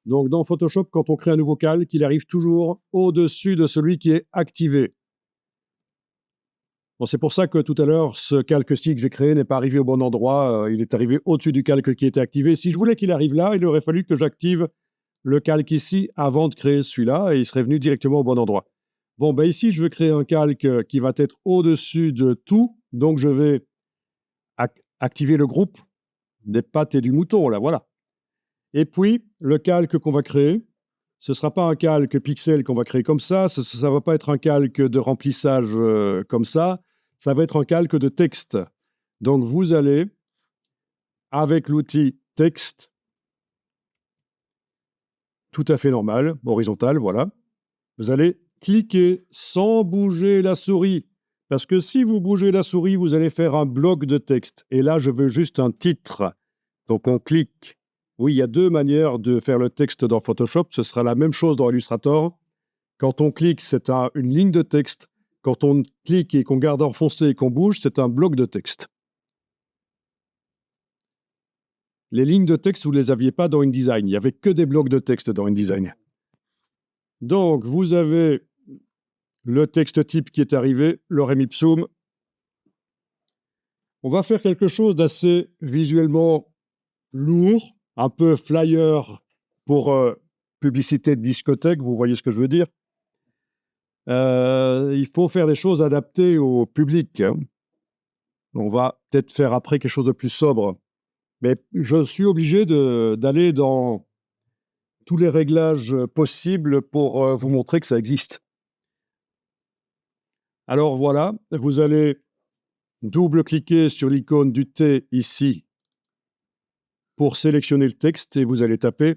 Donc, dans Photoshop, quand on crée un nouveau calque, il arrive toujours au-dessus de celui qui est activé. Bon, c'est pour ça que tout à l'heure, ce calque-ci que j'ai créé n'est pas arrivé au bon endroit. Il est arrivé au-dessus du calque qui était activé. Si je voulais qu'il arrive là, il aurait fallu que j'active le calque ici avant de créer celui-là et il serait venu directement au bon endroit. Bon, ben ici, je veux créer un calque qui va être au-dessus de tout. Donc, je vais activer le groupe des pattes et du mouton, là, voilà. Et puis, le calque qu'on va créer, ce ne sera pas un calque pixel qu'on va créer comme ça ne va pas être un calque de remplissage comme ça va être un calque de texte. Donc, vous allez, avec l'outil texte, tout à fait normal, horizontal, voilà, vous allez cliquer sans bouger la souris. Parce que si vous bougez la souris, vous allez faire un bloc de texte. Et là, je veux juste un titre. Donc, on clique. Oui, il y a deux manières de faire le texte dans Photoshop. Ce sera la même chose dans Illustrator. Quand on clique, c'est une ligne de texte. Quand on clique et qu'on garde enfoncé et qu'on bouge, c'est un bloc de texte. Les lignes de texte, vous ne les aviez pas dans InDesign. Il n'y avait que des blocs de texte dans InDesign. Donc, vous avez le texte type qui est arrivé, lorem ipsum. On va faire quelque chose d'assez visuellement lourd, un peu flyer pour publicité de discothèque, vous voyez ce que je veux dire. Il faut faire des choses adaptées au public, hein. On va peut-être faire après quelque chose de plus sobre. Mais je suis obligé d'aller dans tous les réglages possibles pour vous montrer que ça existe. Alors voilà, vous allez double-cliquer sur l'icône du T ici pour sélectionner le texte et vous allez taper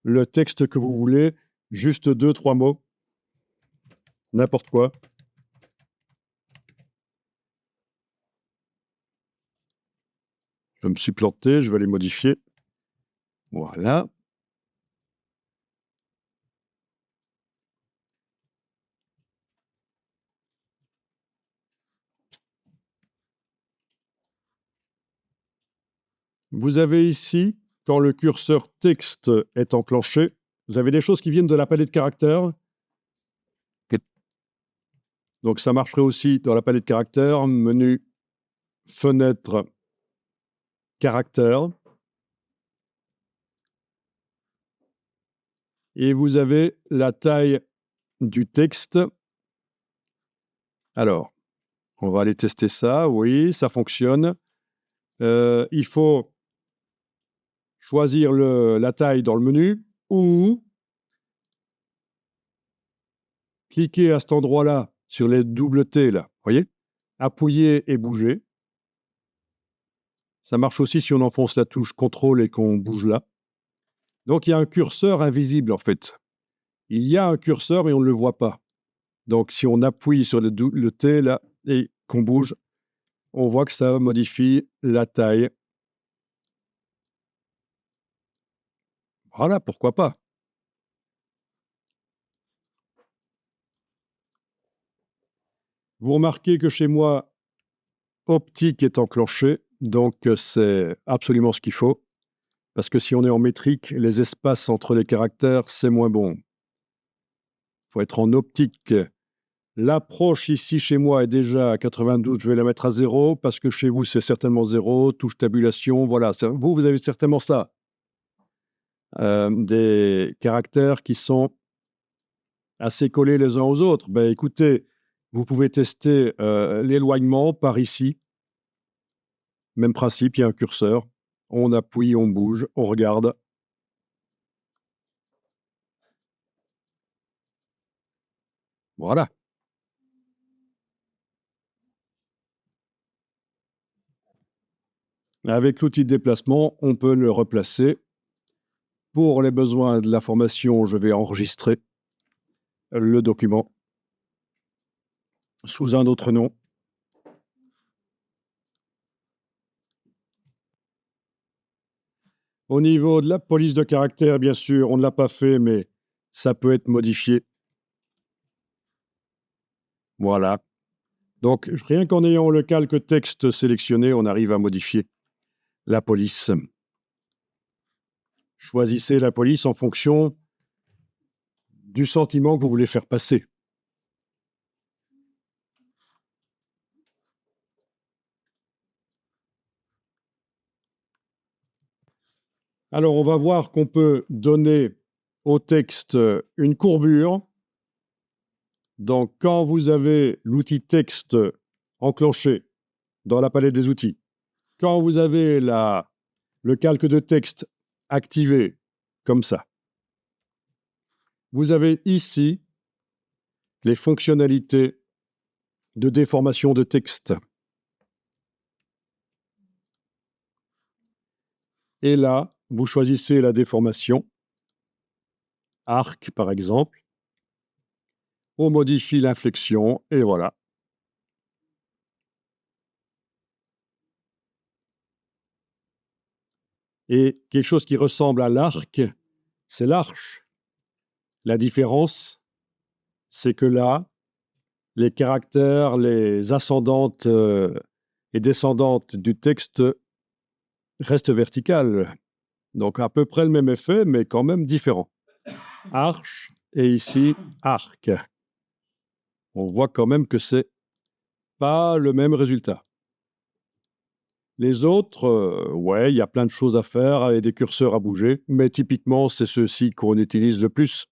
le texte que vous voulez, juste 2-3 mots, n'importe quoi. Je me suis planté, je vais les modifier. Voilà. Vous avez ici, quand le curseur texte est enclenché, vous avez des choses qui viennent de la palette caractères. Donc ça marcherait aussi dans la palette caractères, menu, fenêtre, caractères. Et vous avez la taille du texte. Alors, on va aller tester ça. Oui, ça fonctionne. Il faut choisir la taille dans le menu ou cliquer à cet endroit-là sur les double T, là. Voyez? Appuyer et bouger. Ça marche aussi si on enfonce la touche CTRL et qu'on bouge là. Donc, il y a un curseur invisible, en fait. Il y a un curseur, mais on ne le voit pas. Donc, si on appuie sur le T, là, et qu'on bouge, on voit que ça modifie la taille. Voilà, pourquoi pas. Vous remarquez que chez moi, optique est enclenché, donc c'est absolument ce qu'il faut. Parce que si on est en métrique, les espaces entre les caractères, c'est moins bon. Il faut être en optique. L'approche ici, chez moi, est déjà à 92. Je vais la mettre à 0, parce que chez vous, c'est certainement 0. Touche tabulation, voilà. Vous avez certainement ça. Des caractères qui sont assez collés les uns aux autres. Ben, écoutez, vous pouvez tester l'éloignement par ici. Même principe, il y a un curseur. On appuie, on bouge, on regarde. Voilà. Avec l'outil de déplacement, on peut le replacer. Pour les besoins de la formation, je vais enregistrer le document sous un autre nom. Au niveau de la police de caractère, bien sûr, on ne l'a pas fait, mais ça peut être modifié. Voilà. Donc, rien qu'en ayant le calque texte sélectionné, on arrive à modifier la police. Choisissez la police en fonction du sentiment que vous voulez faire passer. Alors, on va voir qu'on peut donner au texte une courbure. Donc, quand vous avez l'outil texte enclenché dans la palette des outils, quand vous avez le calque de texte activé comme ça, vous avez ici les fonctionnalités de déformation de texte. Et là, vous choisissez la déformation, arc par exemple, on modifie l'inflexion et voilà. Et quelque chose qui ressemble à l'arc, c'est l'arche. La différence, c'est que là, les caractères, les ascendantes et descendantes du texte restent verticales. Donc à peu près le même effet, mais quand même différent. Arche et ici arc. On voit quand même que c'est pas le même résultat. Les autres, ouais, il y a plein de choses à faire et des curseurs à bouger, mais typiquement, c'est ceux-ci qu'on utilise le plus.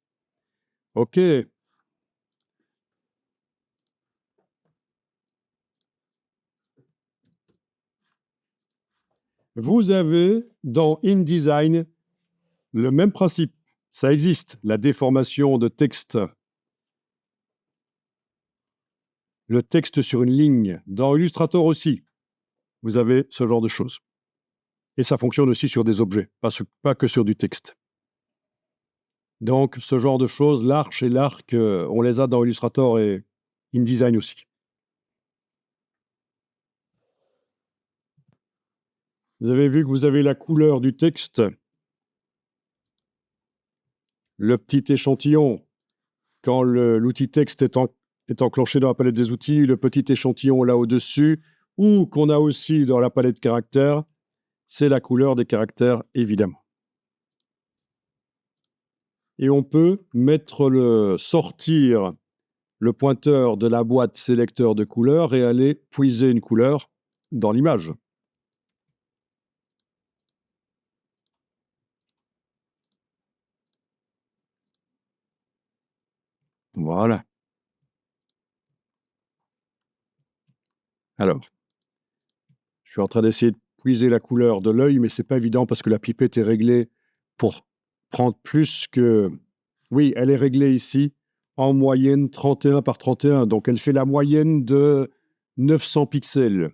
OK. Vous avez dans InDesign le même principe. Ça existe, la déformation de texte. Le texte sur une ligne. Dans Illustrator aussi, vous avez ce genre de choses. Et ça fonctionne aussi sur des objets, pas que sur du texte. Donc, ce genre de choses, l'arche et l'arc, on les a dans Illustrator et InDesign aussi. Vous avez vu que vous avez la couleur du texte, le petit échantillon, quand l'outil texte est enclenché dans la palette des outils, le petit échantillon là au-dessus, ou qu'on a aussi dans la palette caractères, c'est la couleur des caractères, évidemment. Et on peut sortir le pointeur de la boîte sélecteur de couleurs et aller puiser une couleur dans l'image. Voilà. Alors, je suis en train d'essayer de puiser la couleur de l'œil, mais c'est pas évident parce que la pipette est réglée pour prendre plus que... Oui, elle est réglée ici en moyenne 31 par 31, donc elle fait la moyenne de 900 pixels.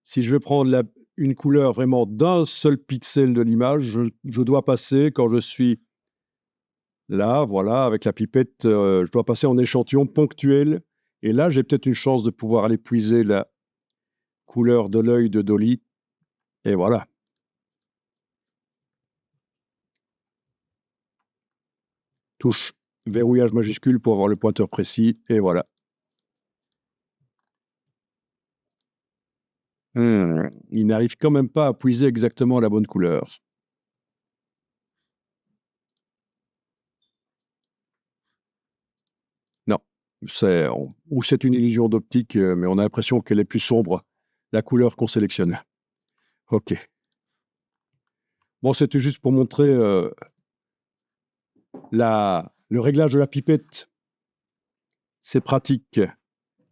Si je veux prendre une couleur vraiment d'un seul pixel de l'image, je dois passer, quand je suis là, voilà, avec la pipette, je dois passer en échantillon ponctuel. Et là, j'ai peut-être une chance de pouvoir aller puiser la couleur de l'œil de Dolly. Et voilà. Touche verrouillage majuscule pour avoir le pointeur précis. Et voilà. Il n'arrive quand même pas à puiser exactement la bonne couleur. Non, ou c'est une illusion d'optique, mais on a l'impression qu'elle est plus sombre, la couleur qu'on sélectionne. OK. Bon, c'était juste pour montrer le réglage de la pipette. C'est pratique.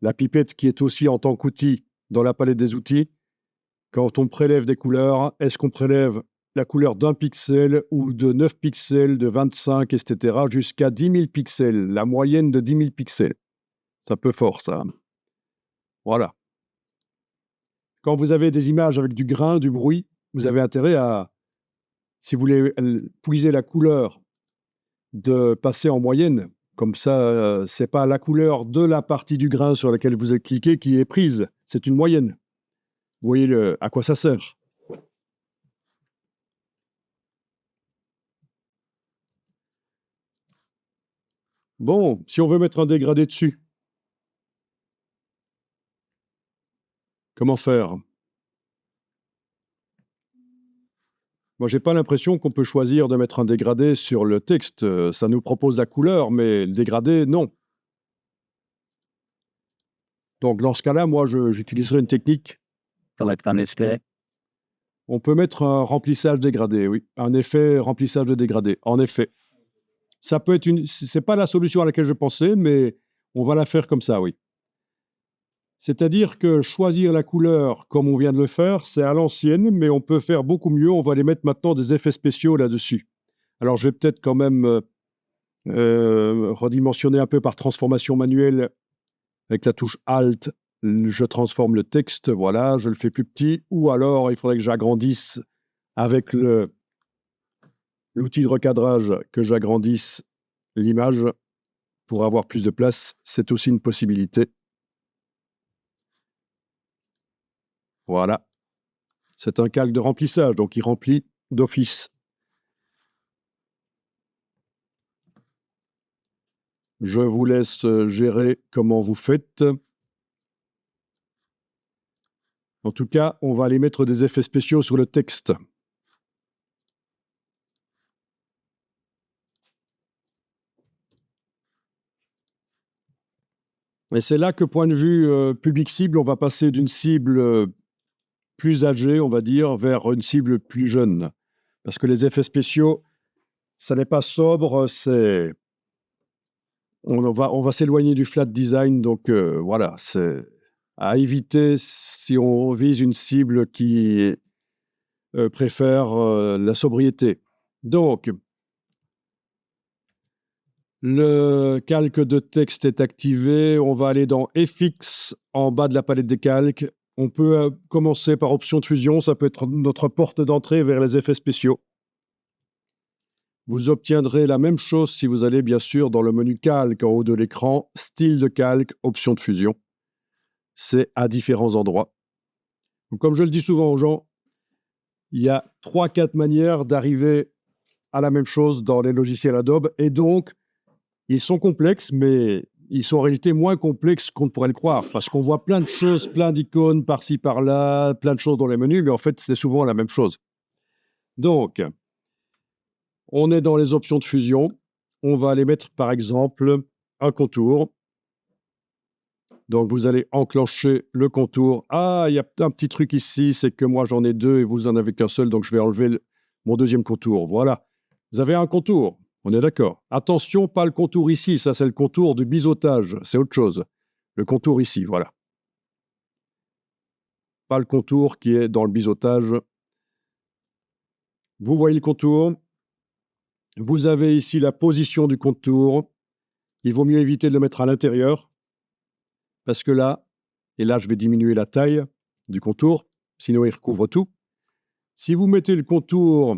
La pipette qui est aussi en tant qu'outil dans la palette des outils. Quand on prélève des couleurs, est-ce qu'on prélève la couleur d'1 pixel ou de 9 pixels, de 25, etc., jusqu'à 10 000 pixels, la moyenne de 10 000 pixels. C'est un peu fort, ça. Voilà. Quand vous avez des images avec du grain, du bruit, vous avez intérêt à, si vous voulez puiser la couleur, de passer en moyenne. Comme ça, c'est pas la couleur de la partie du grain sur laquelle vous avez cliqué qui est prise, c'est une moyenne. Vous voyez à quoi ça sert. Bon, si on veut mettre un dégradé dessus, comment faire? Moi, j'ai pas l'impression qu'on peut choisir de mettre un dégradé sur le texte. Ça nous propose la couleur, mais le dégradé, non. Donc, dans ce cas-là, moi, j'utiliserai une technique. Ça va être un effet. On peut mettre un remplissage dégradé, oui. Un effet remplissage de dégradé, en effet. Ça peut être une. C'est pas la solution à laquelle je pensais, mais on va la faire comme ça, oui. C'est-à-dire que choisir la couleur comme on vient de le faire, c'est à l'ancienne, mais on peut faire beaucoup mieux. On va aller mettre maintenant des effets spéciaux là-dessus. Alors, je vais peut-être quand même redimensionner un peu par transformation manuelle avec la touche Alt. Je transforme le texte, voilà, je le fais plus petit. Ou alors, il faudrait que j'agrandisse avec l'outil de recadrage, que j'agrandisse l'image pour avoir plus de place. C'est aussi une possibilité. Voilà. C'est un calque de remplissage, donc il remplit d'office. Je vous laisse gérer comment vous faites. En tout cas, on va aller mettre des effets spéciaux sur le texte. Et c'est là que, point de vue public cible, on va passer d'une cible plus âgée, on va dire, vers une cible plus jeune. Parce que les effets spéciaux, ça n'est pas sobre, c'est... On va s'éloigner du flat design, donc voilà, c'est à éviter si on vise une cible qui préfère la sobriété. Donc, le calque de texte est activé. On va aller dans FX en bas de la palette des calques. On peut commencer par option de fusion. Ça peut être notre porte d'entrée vers les effets spéciaux. Vous obtiendrez la même chose si vous allez bien sûr dans le menu calque en haut de l'écran, style de calque, option de fusion. C'est à différents endroits. Donc, comme je le dis souvent aux gens, il y a 3-4 manières d'arriver à la même chose dans les logiciels Adobe. Et donc, ils sont complexes, mais ils sont en réalité moins complexes qu'on ne pourrait le croire, parce qu'on voit plein de choses, plein d'icônes par-ci, par-là, plein de choses dans les menus, mais en fait, c'est souvent la même chose. Donc, on est dans les options de fusion. On va aller mettre, par exemple, un contour. Donc, vous allez enclencher le contour. Ah, il y a un petit truc ici, c'est que moi, j'en ai deux et vous en avez qu'un seul, donc je vais enlever mon deuxième contour. Voilà. Vous avez un contour. On est d'accord. Attention, pas le contour ici. Ça, c'est le contour du biseautage. C'est autre chose. Le contour ici, voilà. Pas le contour qui est dans le biseautage. Vous voyez le contour. Vous avez ici la position du contour. Il vaut mieux éviter de le mettre à l'intérieur. Parce que là, et là, je vais diminuer la taille du contour. Sinon, il recouvre tout. Si vous mettez le contour...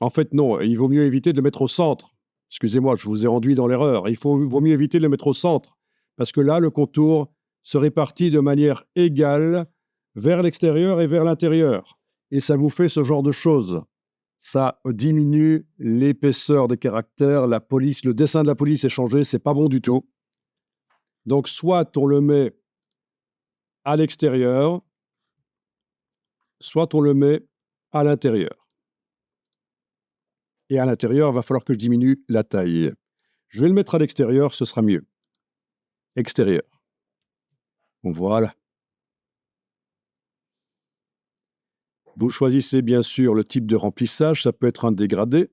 En fait, non. Il vaut mieux éviter de le mettre au centre. Excusez-moi, je vous ai rendu dans l'erreur. Vaut mieux éviter de le mettre au centre. Parce que là, le contour se répartit de manière égale vers l'extérieur et vers l'intérieur. Et ça vous fait ce genre de choses. Ça diminue l'épaisseur des caractères, la police, le dessin de la police est changé, c'est pas bon du tout. Donc, soit on le met à l'extérieur, soit on le met à l'intérieur. Et à l'intérieur, il va falloir que je diminue la taille. Je vais le mettre à l'extérieur, ce sera mieux. Extérieur. Voilà. Vous choisissez bien sûr le type de remplissage, ça peut être un dégradé.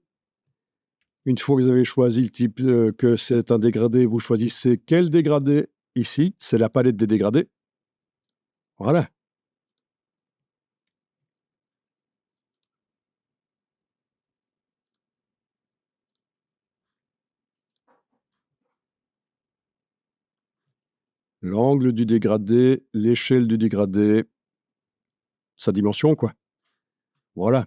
Une fois que vous avez choisi le type que c'est un dégradé, vous choisissez quel dégradé. Ici, c'est la palette des dégradés. Voilà. L'angle du dégradé, l'échelle du dégradé, sa dimension, quoi. Voilà.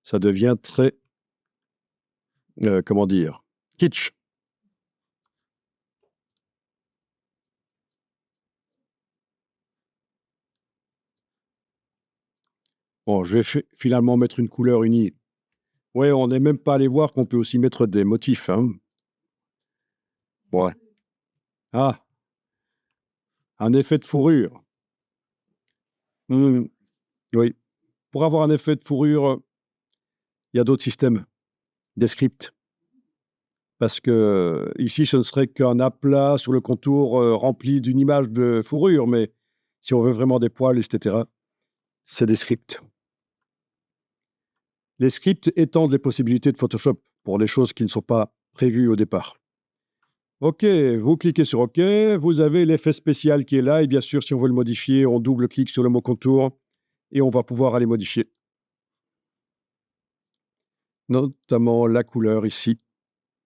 Ça devient très, comment dire, kitsch. Bon, je vais finalement mettre une couleur unie. Ouais, on n'est même pas allé voir qu'on peut aussi mettre des motifs, hein. Ouais. Ah, un effet de fourrure. Mmh, oui. Pour avoir un effet de fourrure, il y a d'autres systèmes, des scripts. Parce que ici, ce ne serait qu'un aplat sur le contour, rempli d'une image de fourrure, mais si on veut vraiment des poils et cetera, c'est des scripts. Les scripts étendent les possibilités de Photoshop pour les choses qui ne sont pas prévues au départ. OK, vous cliquez sur OK, vous avez l'effet spécial qui est là et bien sûr, si on veut le modifier, on double-clique sur le mot contour et on va pouvoir aller modifier. Notamment la couleur ici.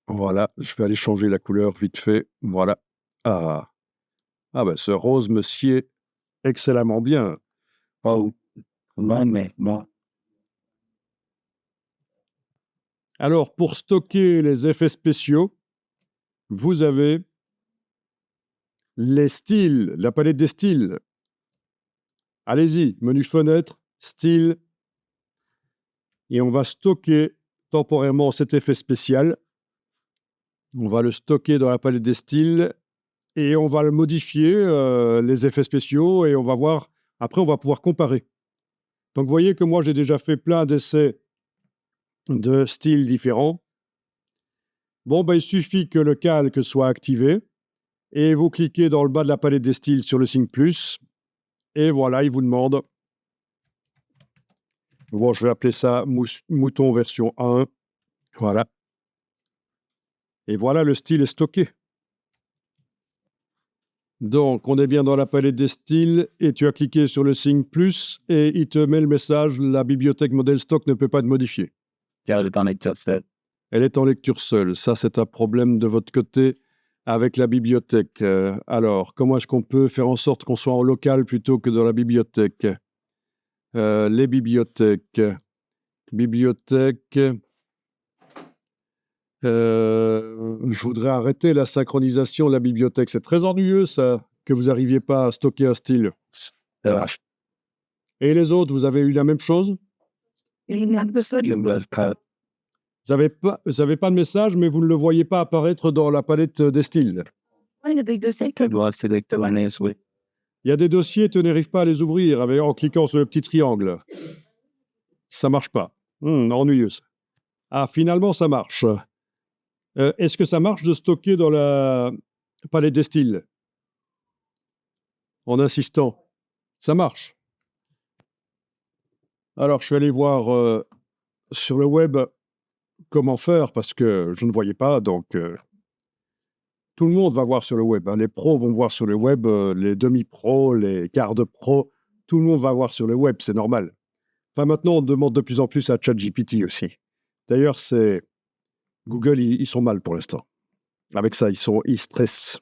Voilà, je vais aller changer la couleur vite fait. Voilà. Ah! Ah bah, ce rose me sied excellemment bien. Oh, ouais, mais bon. Alors, pour stocker les effets spéciaux, vous avez les styles, la palette des styles. Allez-y, menu fenêtre, style, et on va stocker temporairement cet effet spécial. On va le stocker dans la palette des styles et on va le modifier, les effets spéciaux et on va voir après on va pouvoir comparer. Donc vous voyez que moi j'ai déjà fait plein d'essais de styles différents. Bon, ben, il suffit que le calque soit activé et vous cliquez dans le bas de la palette des styles sur le signe plus et voilà, il vous demande bon, je vais appeler ça mouton version 1, voilà et voilà, le style est stocké. Donc, on est bien dans la palette des styles et tu as cliqué sur le signe plus et il te met le message: «La bibliothèque modèle stock ne peut pas être modifiée». Elle est en lecture seule. Elle est en lecture seule. Ça, c'est un problème de votre côté avec la bibliothèque. Alors, comment est-ce qu'on peut faire en sorte qu'on soit en local plutôt que dans la bibliothèque? Les bibliothèques. Bibliothèque. Je voudrais arrêter la synchronisation de la bibliothèque. C'est très ennuyeux, ça, que vous n'arriviez pas à stocker un style. C'est vache. Et les autres, vous avez eu la même chose? Il y a un peu ça, il me lève pas. Vous avez pas de message, mais vous ne le voyez pas apparaître dans la palette des styles. Ouais, il y a des dossiers que je dois sélectionner, oui. Il y a des dossiers, tu n'arrives pas à les ouvrir en cliquant sur le petit triangle. Ça marche pas. Ennuyeux ça. Ah, finalement, ça marche. Est-ce que ça marche de stocker dans la palette des styles? En insistant. Ça marche. Alors, je suis allé voir sur le web comment faire parce que je ne voyais pas, donc tout le monde va voir sur le web, hein. Les pros vont voir sur le web, les demi-pros, les quarts de pros, tout le monde va voir sur le web, c'est normal. Enfin, maintenant, on demande de plus en plus à ChatGPT aussi. D'ailleurs, c'est Google, ils sont mal pour l'instant. Avec ça, ils stressent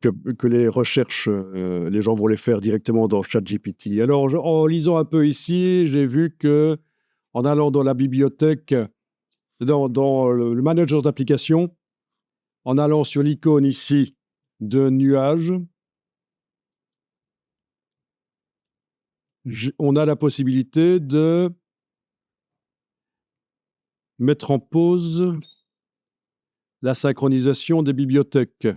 que les recherches, les gens vont les faire directement dans ChatGPT. Alors, en lisant un peu ici, j'ai vu que en allant dans la bibliothèque, dans le manager d'application, en allant sur l'icône ici de nuage, on a la possibilité de mettre en pause la synchronisation des bibliothèques.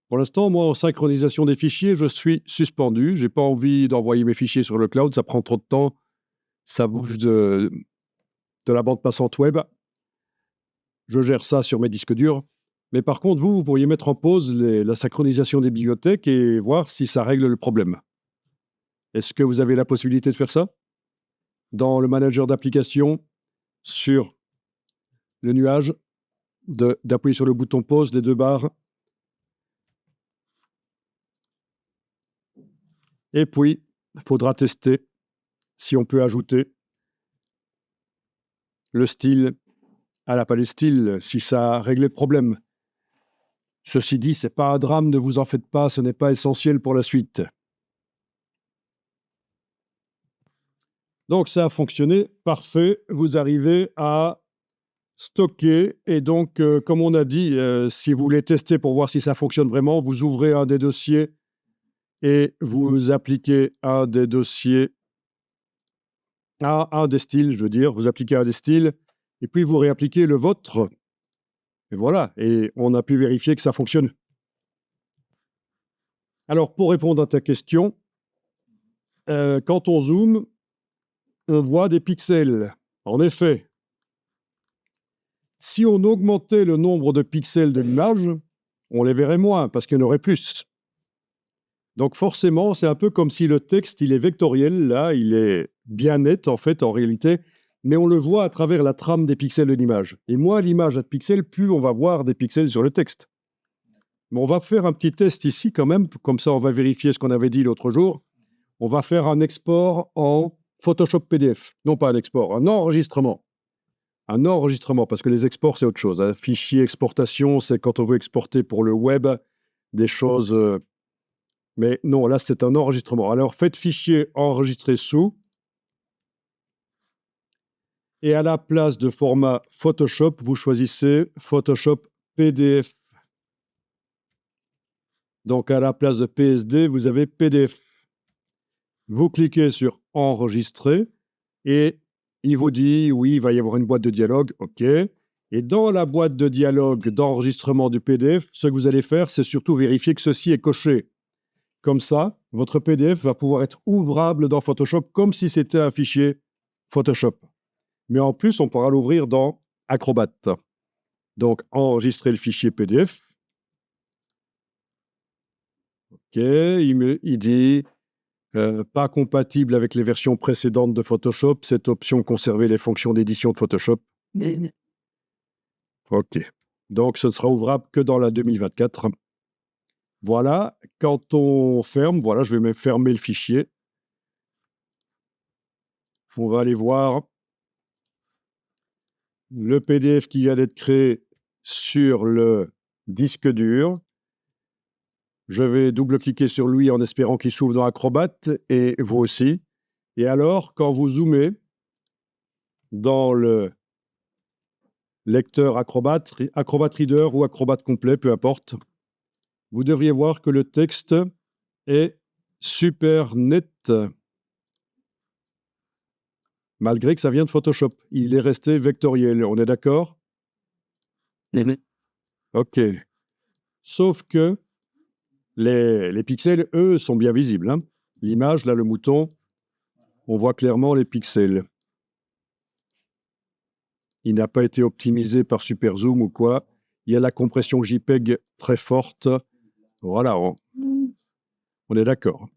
Pour l'instant, moi, en synchronisation des fichiers, je suis suspendu. Je n'ai pas envie d'envoyer mes fichiers sur le cloud, ça prend trop de temps, ça bouffe de la bande passante web. Je gère ça sur mes disques durs. Mais par contre, vous pourriez mettre en pause la synchronisation des bibliothèques et voir si ça règle le problème. Est-ce que vous avez la possibilité de faire ça? Dans le manager d'application, sur le nuage, d'appuyer sur le bouton pause des 2 barres. Et puis, il faudra tester si on peut ajouter le style à la palette style, si ça a réglé le problème. Ceci dit, c'est pas un drame, ne vous en faites pas, ce n'est pas essentiel pour la suite. Donc ça a fonctionné, parfait. Vous arrivez à stocker et donc, comme on a dit, si vous voulez tester pour voir si ça fonctionne vraiment, vous ouvrez un des dossiers et vous appliquez un des dossiers un des styles, je veux dire, vous appliquez un des styles et puis vous réappliquez le vôtre et voilà et on a pu vérifier que ça fonctionne. Alors pour répondre à ta question, quand on zoome, on voit des pixels. En effet, si on augmentait le nombre de pixels de l'image, on les verrait moins parce qu'il y en aurait plus. Donc forcément, c'est un peu comme si le texte, il est vectoriel, là, il est bien net en fait, en réalité, mais on le voit à travers la trame des pixels de l'image. Et moins l'image a de pixels, plus on va voir des pixels sur le texte. Mais on va faire un petit test ici quand même, comme ça on va vérifier ce qu'on avait dit l'autre jour. On va faire un export en Photoshop PDF. Non pas un export, un enregistrement. Un enregistrement, parce que les exports, c'est autre chose. Un fichier exportation, c'est quand on veut exporter pour le web des choses... mais non, là, c'est un enregistrement. Alors, faites fichier enregistré sous. Et à la place de format Photoshop, vous choisissez Photoshop PDF. Donc, à la place de PSD, vous avez PDF. Vous cliquez sur Enregistrer et il vous dit, oui, il va y avoir une boîte de dialogue, OK. Et dans la boîte de dialogue d'enregistrement du PDF, ce que vous allez faire, c'est surtout vérifier que ceci est coché. Comme ça, votre PDF va pouvoir être ouvrable dans Photoshop comme si c'était un fichier Photoshop. Mais en plus, on pourra l'ouvrir dans Acrobat. Donc, enregistrer le fichier PDF. OK, il dit pas compatible avec les versions précédentes de Photoshop. Cette option conserver les fonctions d'édition de Photoshop. OK. Donc, ce ne sera ouvrable que dans la 2024. Voilà. Quand on ferme, voilà, je vais même fermer le fichier. On va aller voir le PDF qui vient d'être créé sur le disque dur. Je vais double-cliquer sur lui en espérant qu'il s'ouvre dans Acrobat, et vous aussi. Et alors, quand vous zoomez dans le lecteur Acrobat Reader ou Acrobat complet, peu importe, vous devriez voir que le texte est super net, malgré que ça vient de Photoshop. Il est resté vectoriel, on est d'accord? OK. Sauf que les pixels, eux, sont bien visibles, hein. L'image, là, le mouton, on voit clairement les pixels. Il n'a pas été optimisé par Super Zoom ou quoi. Il y a la compression JPEG très forte. Voilà, on est d'accord.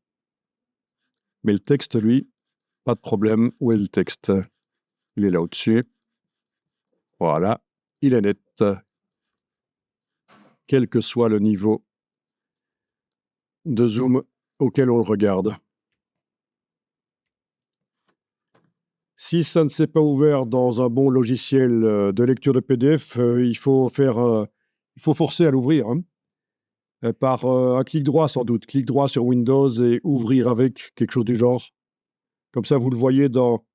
Mais le texte, lui, pas de problème. Où est le texte? Il est là au-dessus. Voilà, il est net, quel que soit le niveau de zoom auquel on le regarde. Si ça ne s'est pas ouvert dans un bon logiciel de lecture de PDF, il faut forcer à l'ouvrir, hein. Par un clic droit sans doute. Clic droit sur Windows et ouvrir avec quelque chose du genre. Comme ça, vous le voyez dans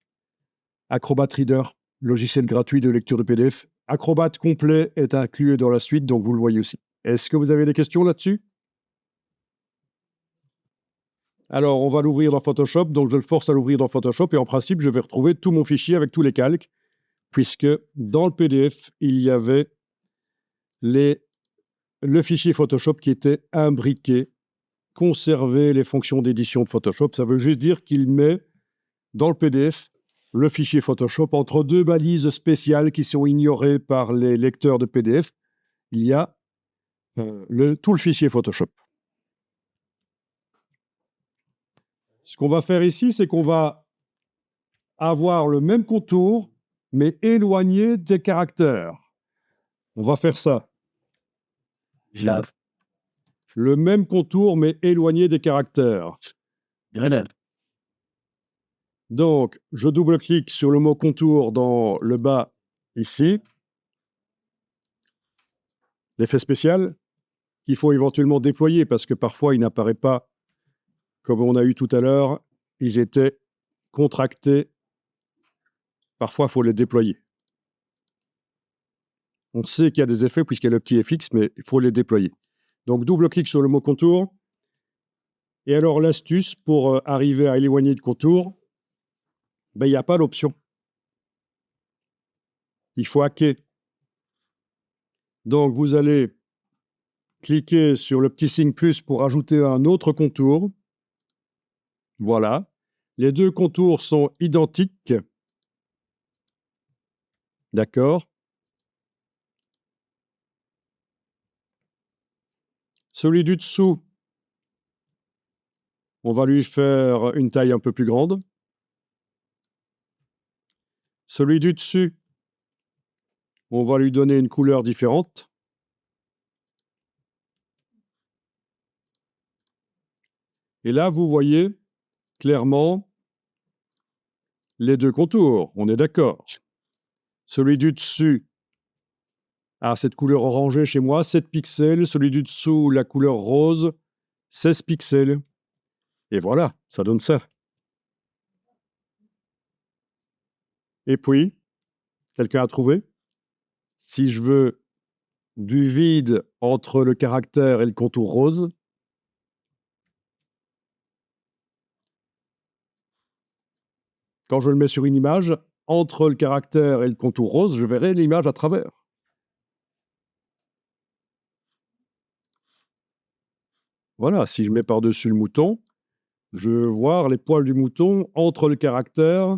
Acrobat Reader, logiciel gratuit de lecture de PDF. Acrobat complet est inclus dans la suite, donc vous le voyez aussi. Est-ce que vous avez des questions là-dessus? Alors, on va l'ouvrir dans Photoshop, donc je le force à l'ouvrir dans Photoshop, et en principe, je vais retrouver tout mon fichier avec tous les calques, puisque dans le PDF, il y avait le fichier Photoshop qui était imbriqué, conserver les fonctions d'édition de Photoshop. Ça veut juste dire qu'il met dans le PDF le fichier Photoshop entre deux balises spéciales qui sont ignorées par les lecteurs de PDF. Il y a tout le fichier Photoshop. Ce qu'on va faire ici, c'est qu'on va avoir le même contour, mais éloigné des caractères. On va faire ça. Le même contour, mais éloigné des caractères. Donc, je double-clique sur le mot contour dans le bas, ici. L'effet spécial, qu'il faut éventuellement déployer, parce que parfois, il n'apparaît pas comme on a eu tout à l'heure. Ils étaient contractés. Parfois, il faut les déployer. On sait qu'il y a des effets puisqu'il y a le petit FX, mais il faut les déployer. Donc, double-clic sur le mot contour. Et alors, l'astuce pour arriver à éloigner le contour, ben, il n'y a pas l'option. Il faut hacker. Donc, vous allez cliquer sur le petit signe plus pour ajouter un autre contour. Voilà. Les deux contours sont identiques. D'accord. Celui du dessous, on va lui faire une taille un peu plus grande. Celui du dessus, on va lui donner une couleur différente. Et là, vous voyez clairement les deux contours, on est d'accord. Celui du dessus a cette couleur orangée chez moi, 7 pixels. Celui du dessous, la couleur rose, 16 pixels. Et voilà, ça donne ça. Et puis, quelqu'un a trouvé? Si je veux du vide entre le caractère et le contour rose, quand je le mets sur une image, entre le caractère et le contour rose, je verrai l'image à travers. Voilà, si je mets par-dessus le mouton, je veux voir les poils du mouton entre le caractère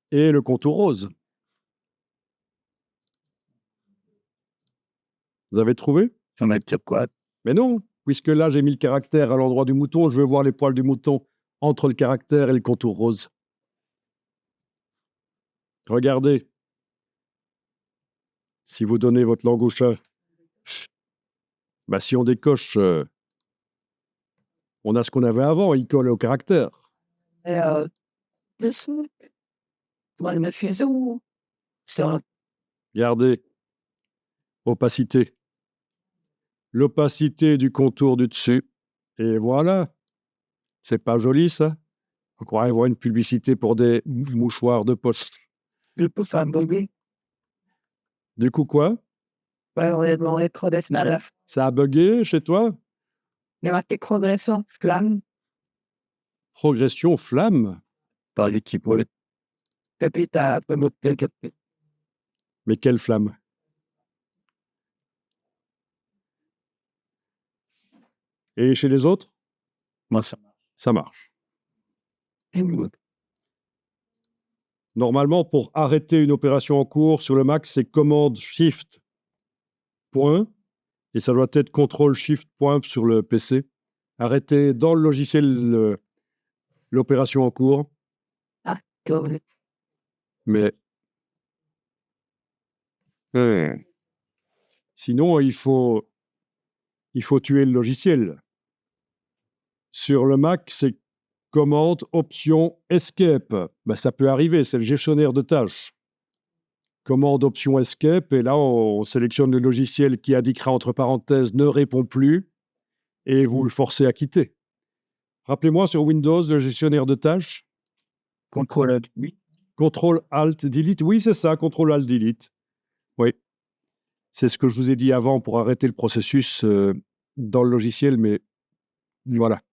et le contour rose. Vous avez trouvé? Ça va être quoi? Mais non, puisque là, j'ai mis le caractère à l'endroit du mouton, je veux voir les poils du mouton entre le caractère et le contour rose. Regardez. Si vous donnez votre langue au chat, bah, si on décoche, on a ce qu'on avait avant, il colle au caractère. Dessous. Moi, le fuseau. Ça. Regardez. Opacité. L'opacité du contour du dessus. Et voilà. C'est pas joli, ça? On croirait voir une publicité pour des mouchoirs de poche. Le coup, ça a bugué. Du coup, quoi? Ouais, on est dans les progressions à la fin. Ça a bugué chez toi? Il y a marqué progression, flamme. Progression flamme? Par l'équipe, ouais. Et puis, t'as un peu de quelques. Mais quelle flamme? Et chez les autres? Moi, ça Ça marche. marche. Normalement, pour arrêter une opération en cours sur le Mac, c'est commande Shift, point, et ça doit être CTRL Shift, point sur le PC. Arrêter dans le logiciel l'opération en cours. Ah, correct. Mais sinon, il faut tuer le logiciel. Sur le Mac, c'est commande, option, escape. Ben, ça peut arriver, c'est le gestionnaire de tâches. Commande, option, escape, et là, on sélectionne le logiciel qui indiquera entre parenthèses ne répond plus, et vous le forcez à quitter. Rappelez-moi sur Windows, le gestionnaire de tâches. Contrôle, oui. Contrôle Alt Delete. Oui, c'est ça, Contrôle Alt Delete. Oui. C'est ce que je vous ai dit avant pour arrêter le processus dans le logiciel, mais voilà.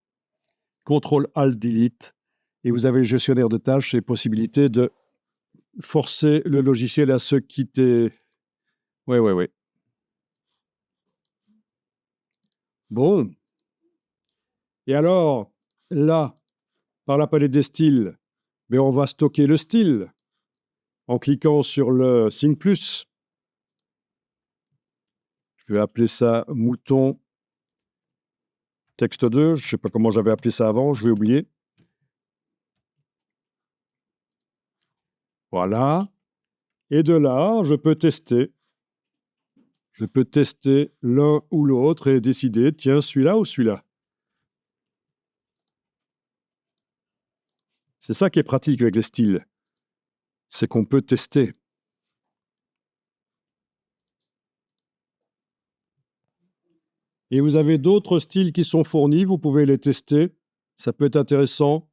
Contrôle Alt Delete. Et vous avez le gestionnaire de tâches et possibilité de forcer le logiciel à se quitter. Oui. Bon. Et alors, là, par la palette des styles, mais on va stocker le style en cliquant sur le signe plus. Je vais appeler ça mouton texte 2. Je ne sais pas comment j'avais appelé ça avant, je vais oublier. Voilà. Et de là, je peux tester. Je peux tester l'un ou l'autre et décider, tiens, celui-là ou celui-là. C'est ça qui est pratique avec les styles. C'est qu'on peut tester. Et vous avez d'autres styles qui sont fournis, vous pouvez les tester. Ça peut être intéressant.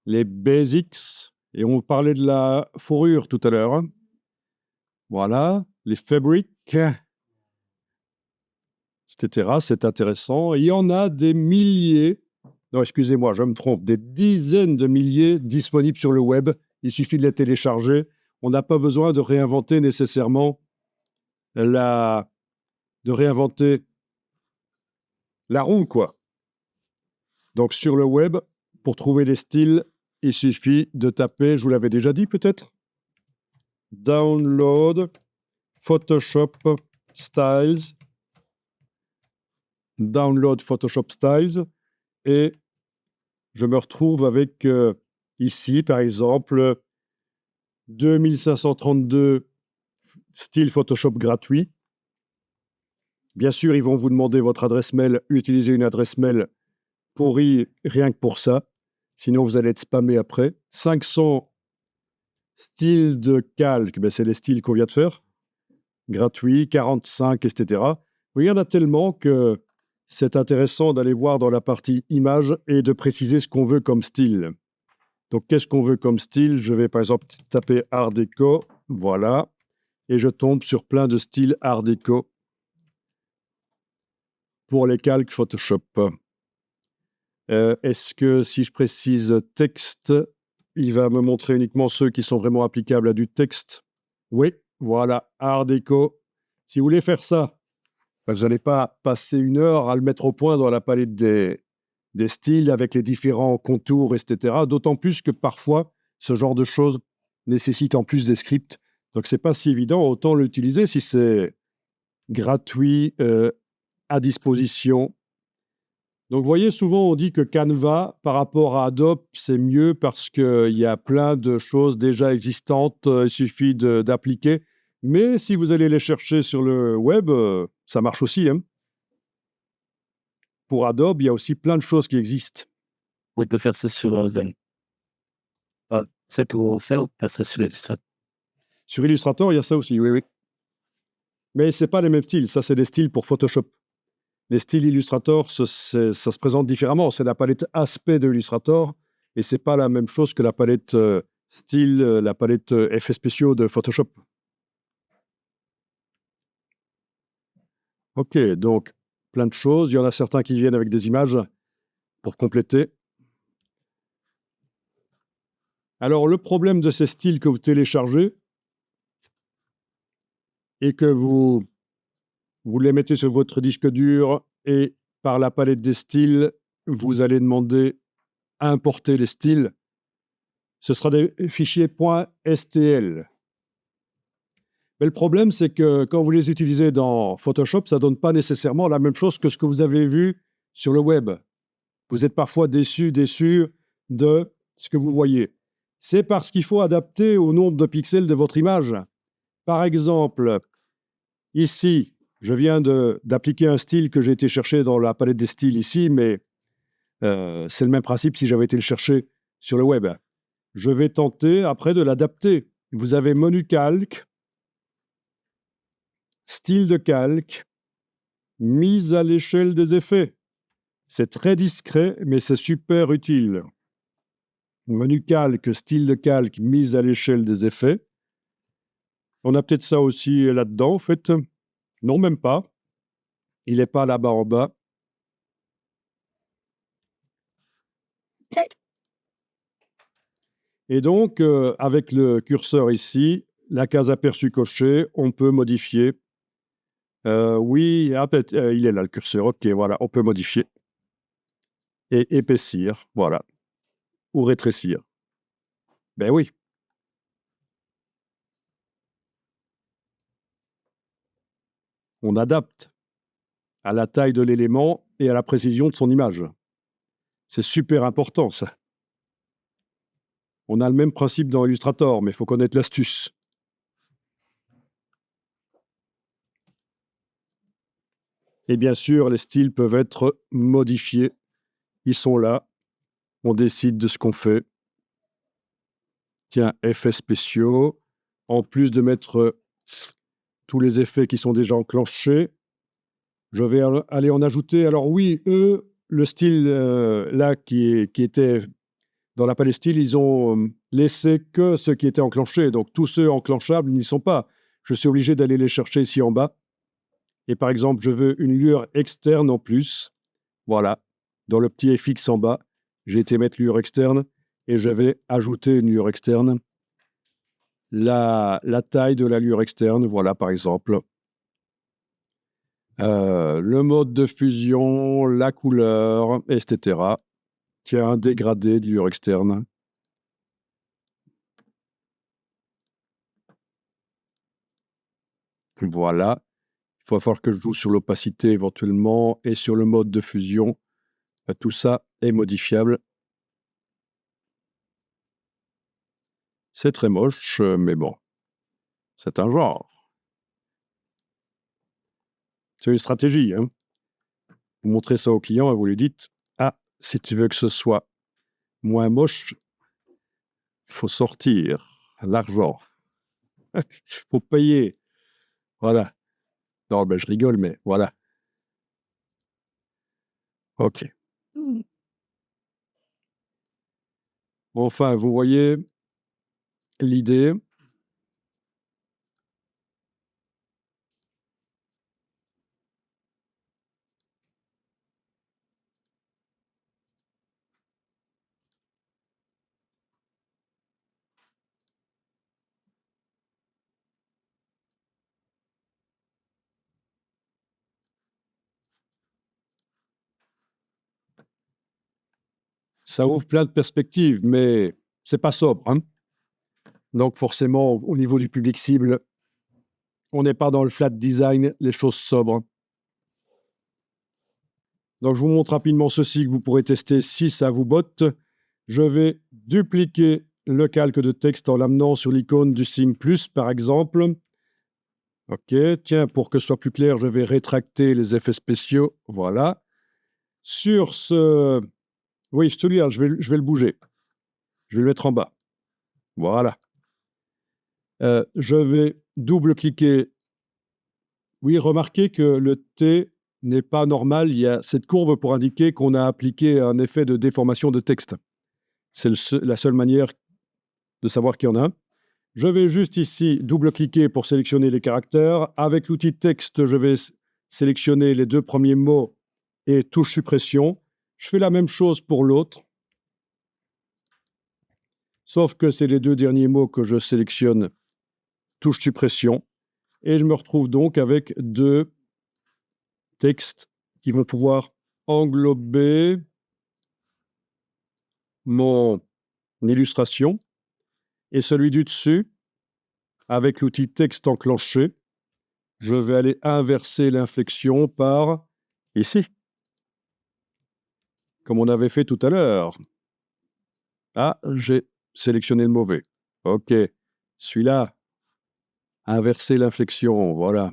Les basics, et on parlait de la fourrure tout à l'heure. Voilà, les fabrics, etc. C'est intéressant. Il y en a des milliers, non, excusez-moi, je me trompe, des dizaines de milliers disponibles sur le web. Il suffit de les télécharger. On n'a pas besoin de réinventer nécessairement de réinventer la roue, quoi. Donc, sur le web, pour trouver des styles, il suffit de taper, je vous l'avais déjà dit peut-être, Download Photoshop Styles. Download Photoshop Styles. Et je me retrouve avec, ici, par exemple, 2532 styles Photoshop gratuits. Bien sûr, ils vont vous demander votre adresse mail. Utilisez une adresse mail pourrie rien que pour ça. Sinon, vous allez être spammé après. 500 styles de calque, ben, c'est les styles qu'on vient de faire. Gratuits, 45, etc. Il y en a tellement que c'est intéressant d'aller voir dans la partie images et de préciser ce qu'on veut comme style. Donc, qu'est-ce qu'on veut comme style? Je vais par exemple taper Art déco, voilà, et je tombe sur plein de styles Art déco pour les calques Photoshop. Est-ce que si je précise texte, il va me montrer uniquement ceux qui sont vraiment applicables à du texte? Oui, voilà, Art déco. Si vous voulez faire ça, ben, vous n'allez pas passer une heure à le mettre au point dans la palette des styles avec les différents contours, etc. D'autant plus que parfois, ce genre de choses nécessite en plus des scripts. Donc, c'est pas si évident. Autant l'utiliser si c'est gratuit, à disposition. Donc, vous voyez, souvent, on dit que Canva, par rapport à Adobe, c'est mieux parce qu'il y a plein de choses déjà existantes. Il suffit d'appliquer. Mais si vous allez les chercher sur le web, ça marche aussi, hein. Pour Adobe, il y a aussi plein de choses qui existent. On peut faire ça sur c'est pour faire, on peut faire ça sur Illustrator. Sur Illustrator, il y a ça aussi, oui, oui. Mais ce n'est pas les mêmes styles. Ça, c'est des styles pour Photoshop. Les styles Illustrator, ça se présente différemment. C'est la palette aspect de Illustrator et ce n'est pas la même chose que la palette style, la palette effets spéciaux de Photoshop. OK, donc plein de choses. Il y en a certains qui viennent avec des images pour compléter. Alors, le problème de ces styles que vous téléchargez et que vous les mettez sur votre disque dur et par la palette des styles, vous allez demander à importer les styles. Ce sera des fichiers .stl. Mais le problème, c'est que quand vous les utilisez dans Photoshop, ça ne donne pas nécessairement la même chose que ce que vous avez vu sur le web. Vous êtes parfois déçu de ce que vous voyez. C'est parce qu'il faut adapter au nombre de pixels de votre image. Par exemple, ici, je viens d'appliquer un style que j'ai été chercher dans la palette des styles ici, mais c'est le même principe si j'avais été le chercher sur le web. Je vais tenter après de l'adapter. Vous avez menu calque, style de calque, mise à l'échelle des effets. C'est très discret, mais c'est super utile. Menu calque, style de calque, mise à l'échelle des effets. On a peut-être ça aussi là-dedans, en fait. Non, même pas. Il n'est pas là-bas en bas. Et donc, avec le curseur ici, la case aperçu cochée, on peut modifier. Oui, il est là le curseur. OK, voilà, on peut modifier. Et épaissir, voilà. Ou rétrécir. Ben oui. On adapte à la taille de l'élément et à la précision de son image. C'est super important, ça. On a le même principe dans Illustrator, mais il faut connaître l'astuce. Et bien sûr, les styles peuvent être modifiés. Ils sont là. On décide de ce qu'on fait. Tiens, effets spéciaux. En plus de mettre tous les effets qui sont déjà enclenchés, je vais aller en ajouter. Alors oui, eux, le style là qui était dans la palette style, ils ont laissé que ceux qui étaient enclenchés. Donc tous ceux enclenchables n'y sont pas. Je suis obligé d'aller les chercher ici en bas. Et par exemple, je veux une lueur externe en plus. Voilà. Dans le petit FX en bas, j'ai été mettre lueur externe et je vais ajouter une lueur externe. La taille de la lueur externe, voilà par exemple. Le mode de fusion, la couleur, etc. Tiens, un dégradé de lueur externe. Voilà. Il va falloir que je joue sur l'opacité éventuellement et sur le mode de fusion. Tout ça est modifiable. C'est très moche, mais bon, c'est un genre. C'est une stratégie, hein. Vous montrez ça au client et vous lui dites: «Ah, si tu veux que ce soit moins moche, il faut sortir l'argent. Faut payer». Voilà. Non, ben, je rigole, mais voilà. OK. Enfin, vous voyez l'idée. Ça ouvre plein de perspectives, mais c'est pas sobre, hein. Donc forcément, au niveau du public cible, on n'est pas dans le flat design, les choses sobres. Donc je vous montre rapidement ceci que vous pourrez tester si ça vous botte. Je vais dupliquer le calque de texte en l'amenant sur l'icône du signe plus, par exemple. OK, tiens, pour que ce soit plus clair, je vais rétracter les effets spéciaux. Voilà. Sur ce... Oui, celui-là, je vais le bouger. Je vais le mettre en bas. Voilà. Je vais double-cliquer. Oui, remarquez que le T n'est pas normal. Il y a cette courbe pour indiquer qu'on a appliqué un effet de déformation de texte. C'est la seule manière de savoir qu'il y en a un. Je vais juste ici double-cliquer pour sélectionner les caractères. Avec l'outil texte, je vais sélectionner les 2 premiers mots et touche suppression. Je fais la même chose pour l'autre. Sauf que c'est les 2 derniers mots que je sélectionne, touche suppression. Et je me retrouve donc avec 2 textes qui vont pouvoir englober mon illustration. Et celui du dessus, avec l'outil texte enclenché, je vais aller inverser l'inflexion par ici, comme on avait fait tout à l'heure. Ah, j'ai sélectionné le mauvais. OK. Celui-là, inverser l'inflexion, voilà.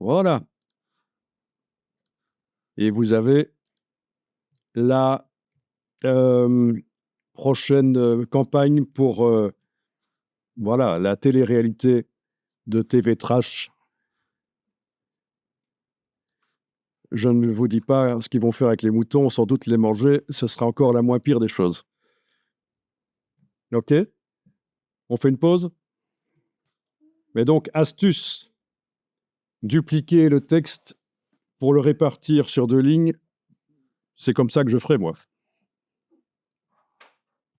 Voilà. Et vous avez la prochaine campagne pour voilà, la télé-réalité de TV Trash. Je ne vous dis pas ce qu'ils vont faire avec les moutons, sans doute les manger, ce sera encore la moins pire des choses. OK? On fait une pause? Mais donc, astuce, dupliquer le texte pour le répartir sur 2 lignes, c'est comme ça que je ferai, moi.